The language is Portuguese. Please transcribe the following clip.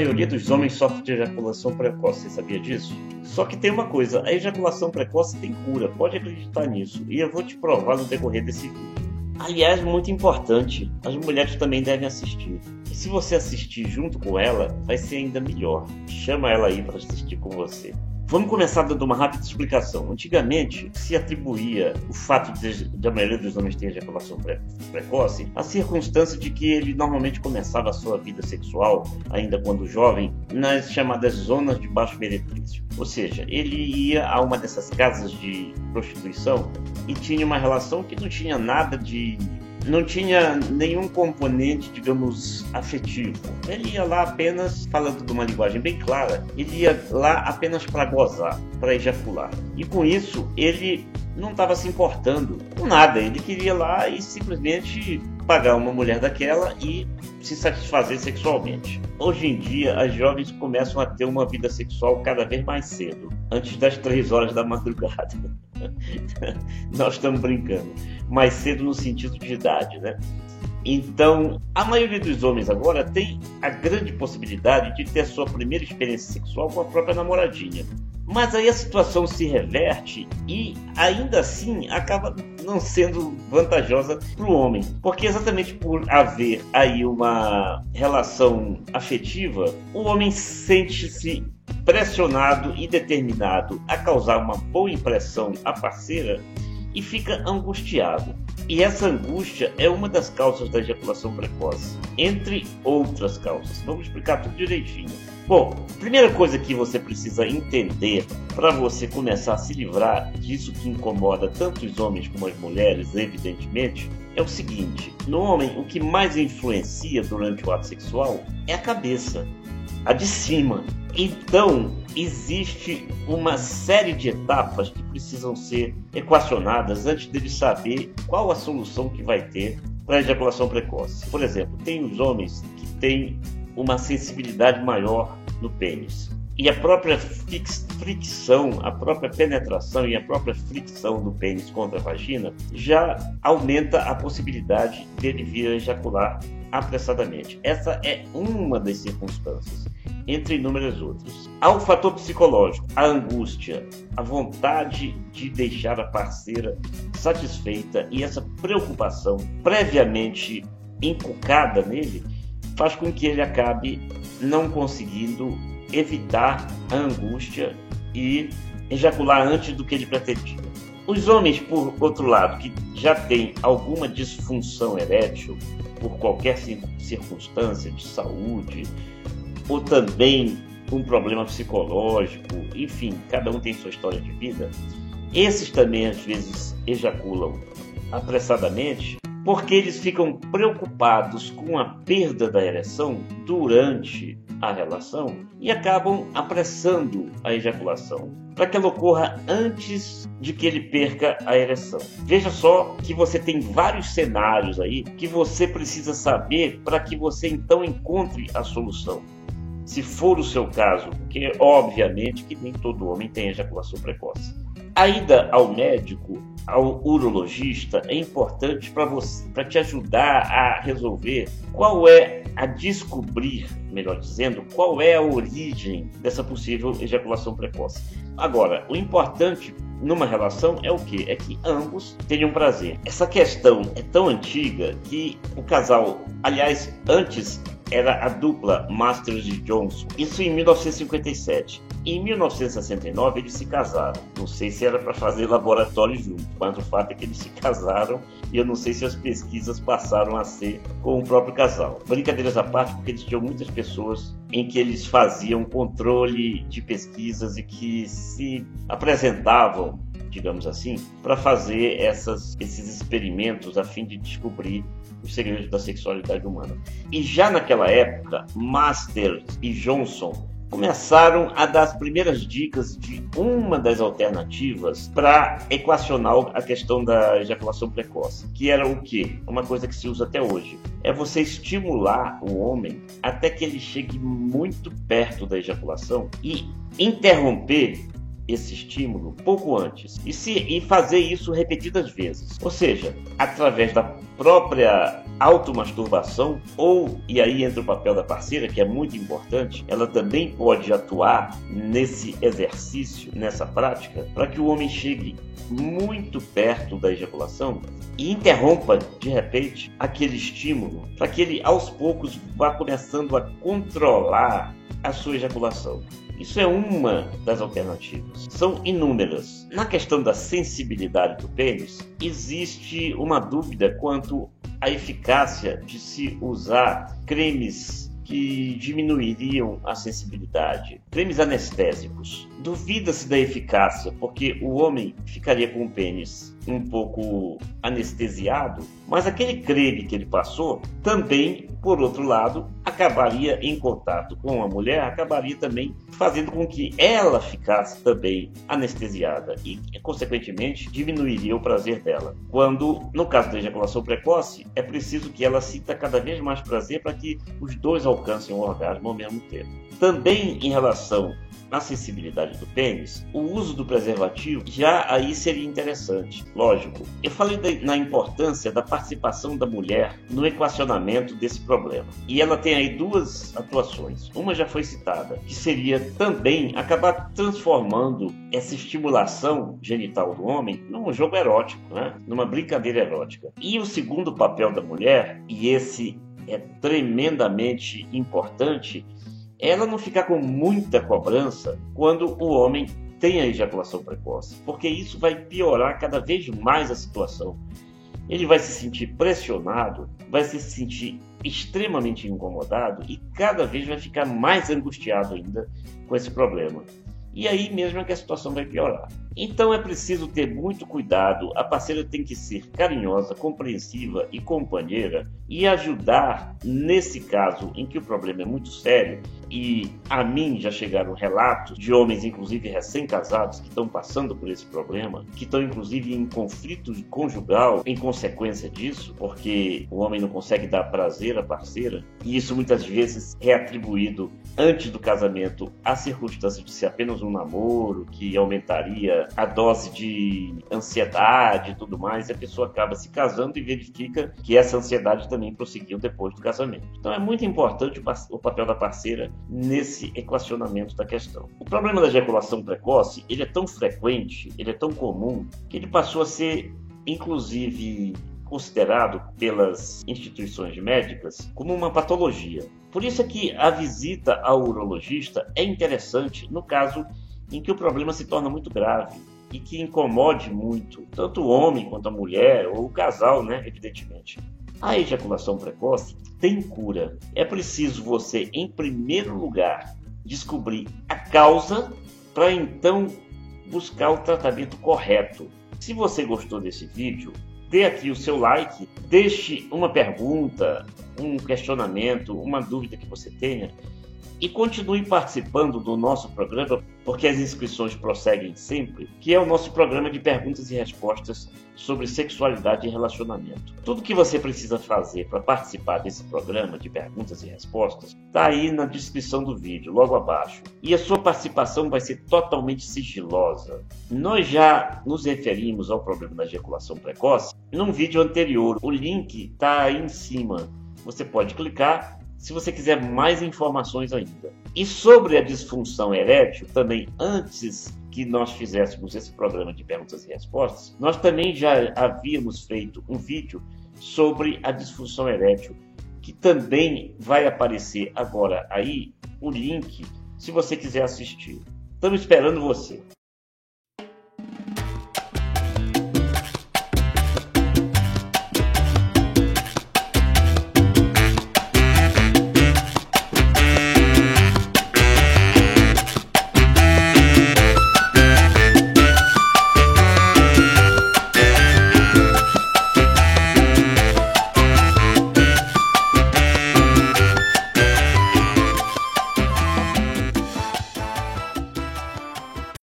maioria dos homens sofre de ejaculação precoce, você sabia disso? Só que tem uma coisa, a ejaculação precoce tem cura, pode acreditar nisso, e eu vou te provar no decorrer desse vídeo. Aliás, muito importante, as mulheres também devem assistir. E se você assistir junto com ela, vai ser ainda melhor. Chama ela aí para assistir com você. Vamos começar dando uma rápida explicação. Antigamente, se atribuía o fato de a maioria dos homens ter ejaculação precoce à circunstância de que ele normalmente começava a sua vida sexual, ainda quando jovem, nas chamadas zonas de baixo meretrício. Ou seja, ele ia a uma dessas casas de prostituição e tinha uma relação que não tinha nada de... não tinha nenhum componente, digamos, afetivo. Ele ia lá apenas, falando de uma linguagem bem clara, ele ia lá apenas para gozar, para ejacular. E com isso, ele não estava se importando com nada. Ele queria lá e simplesmente pagar uma mulher daquela e se satisfazer sexualmente. Hoje em dia, as jovens começam a ter uma vida sexual cada vez mais cedo, antes das 3 horas da madrugada. Nós estamos brincando, mais cedo no sentido de idade, né? Então, a maioria dos homens agora tem a grande possibilidade de ter a sua primeira experiência sexual com a própria namoradinha. Mas aí a situação se reverte e ainda assim acaba não sendo vantajosa para o homem. Porque exatamente por haver aí uma relação afetiva, o homem sente-se pressionado e determinado a causar uma boa impressão à parceira e fica angustiado. E essa angústia é uma das causas da ejaculação precoce, entre outras causas. Vamos explicar tudo direitinho. Bom, primeira coisa que você precisa entender para você começar a se livrar disso que incomoda tanto os homens como as mulheres, evidentemente, é o seguinte: no homem, o que mais influencia durante o ato sexual é a cabeça, a de cima. Então, existe uma série de etapas que precisam ser equacionadas antes dele saber qual a solução que vai ter para a ejaculação precoce. Por exemplo, tem os homens que têm uma sensibilidade maior no pênis. E a própria fricção, a própria penetração e a própria fricção do pênis contra a vagina já aumenta a possibilidade dele vir a ejacular apressadamente. Essa é uma das circunstâncias, entre inúmeras outras. Há o fator psicológico, a angústia, a vontade de deixar a parceira satisfeita e essa preocupação previamente inculcada nele faz com que ele acabe não conseguindo evitar a angústia e ejacular antes do que ele pretendia. Os homens, por outro lado, que já têm alguma disfunção erétil por qualquer circunstância de saúde, ou também um problema psicológico, enfim, cada um tem sua história de vida, esses também às vezes ejaculam apressadamente porque eles ficam preocupados com a perda da ereção durante a relação e acabam apressando a ejaculação para que ela ocorra antes de que ele perca a ereção. Veja só que você tem vários cenários aí que você precisa saber para que você então encontre a solução. Se for o seu caso, porque obviamente que nem todo homem tem ejaculação precoce. A ida ao médico, ao urologista, é importante para te ajudar a resolver a descobrir, melhor dizendo, qual é a origem dessa possível ejaculação precoce. Agora, o importante numa relação é o quê? É que ambos tenham prazer. Essa questão é tão antiga que o casal, aliás, antes era a dupla Masters e Johnson, isso em 1957. Em 1969 eles se casaram. Não sei se era para fazer laboratório junto, mas o fato é que eles se casaram e eu não sei se as pesquisas passaram a ser com o próprio casal. Brincadeiras à parte, porque eles tinham muitas pessoas em que eles faziam controle de pesquisas e que se apresentavam, digamos assim, para fazer esses experimentos a fim de descobrir os segredos da sexualidade humana. E já naquela época, Masters e Johnson começaram a dar as primeiras dicas de uma das alternativas para equacionar a questão da ejaculação precoce, que era o quê? Uma coisa que se usa até hoje. É você estimular o homem até que ele chegue muito perto da ejaculação e interromper esse estímulo pouco antes e fazer isso repetidas vezes. Ou seja, através da própria automasturbação, e aí entra o papel da parceira, que é muito importante, ela também pode atuar nesse exercício, nessa prática, para que o homem chegue muito perto da ejaculação e interrompa, de repente, aquele estímulo, para que ele, aos poucos, vá começando a controlar a sua ejaculação. Isso é uma das alternativas. São inúmeras. Na questão da sensibilidade do pênis, existe uma dúvida quanto à eficácia de se usar cremes que diminuiriam a sensibilidade, cremes anestésicos. Duvida-se da eficácia, porque o homem ficaria com o pênis um pouco anestesiado, mas aquele creme que ele passou também, por outro lado, acabaria em contato com a mulher, acabaria também fazendo com que ela ficasse também anestesiada e, consequentemente, diminuiria o prazer dela. Quando, no caso da ejaculação precoce, é preciso que ela sinta cada vez mais prazer para que os dois alcancem o orgasmo ao mesmo tempo. Também em relação à sensibilidade do pênis, o uso do preservativo já aí seria interessante. Lógico, eu falei na importância da participação da mulher no equacionamento desse problema. E ela tem aí duas atuações. Uma já foi citada, que seria também acabar transformando essa estimulação genital do homem num jogo erótico, né? Numa brincadeira erótica. E o segundo papel da mulher, e esse é tremendamente importante, ela não ficar com muita cobrança quando o homem tem a ejaculação precoce, porque isso vai piorar cada vez mais a situação. Ele vai se sentir pressionado, vai se sentir extremamente incomodado e cada vez vai ficar mais angustiado ainda com esse problema. E aí mesmo é que a situação vai piorar. Então é preciso ter muito cuidado, a parceira tem que ser carinhosa, compreensiva e companheira e ajudar nesse caso em que o problema é muito sério. E a mim já chegaram relatos de homens, inclusive recém-casados, que estão passando por esse problema, que estão inclusive em conflito conjugal em consequência disso, porque o homem não consegue dar prazer à parceira, e isso muitas vezes é atribuído antes do casamento à circunstância de ser apenas um namoro, que aumentaria a dose de ansiedade e tudo mais, e a pessoa acaba se casando e verifica que essa ansiedade também prosseguiu depois do casamento. Então é muito importante o papel da parceira nesse equacionamento da questão. O problema da ejaculação precoce, ele é tão frequente, ele é tão comum, que ele passou a ser, inclusive, considerado pelas instituições médicas como uma patologia. Por isso é que a visita ao urologista é interessante no caso em que o problema se torna muito grave e que incomode muito tanto o homem quanto a mulher ou o casal, né, evidentemente. A ejaculação precoce tem cura. É preciso você, em primeiro lugar, descobrir a causa para então buscar o tratamento correto. Se você gostou desse vídeo, dê aqui o seu like, deixe uma pergunta, um questionamento, uma dúvida que você tenha e continue participando do nosso programa, porque as inscrições prosseguem sempre, que é o nosso programa de perguntas e respostas sobre sexualidade e relacionamento. Tudo que você precisa fazer para participar desse programa de perguntas e respostas está aí na descrição do vídeo, logo abaixo. E a sua participação vai ser totalmente sigilosa. Nós já nos referimos ao problema da ejaculação precoce num vídeo anterior. O link está aí em cima. Você pode clicar se você quiser mais informações ainda. E sobre a disfunção erétil, também antes que nós fizéssemos esse programa de perguntas e respostas, nós também já havíamos feito um vídeo sobre a disfunção erétil, que também vai aparecer agora aí o link, se você quiser assistir. Estamos esperando você.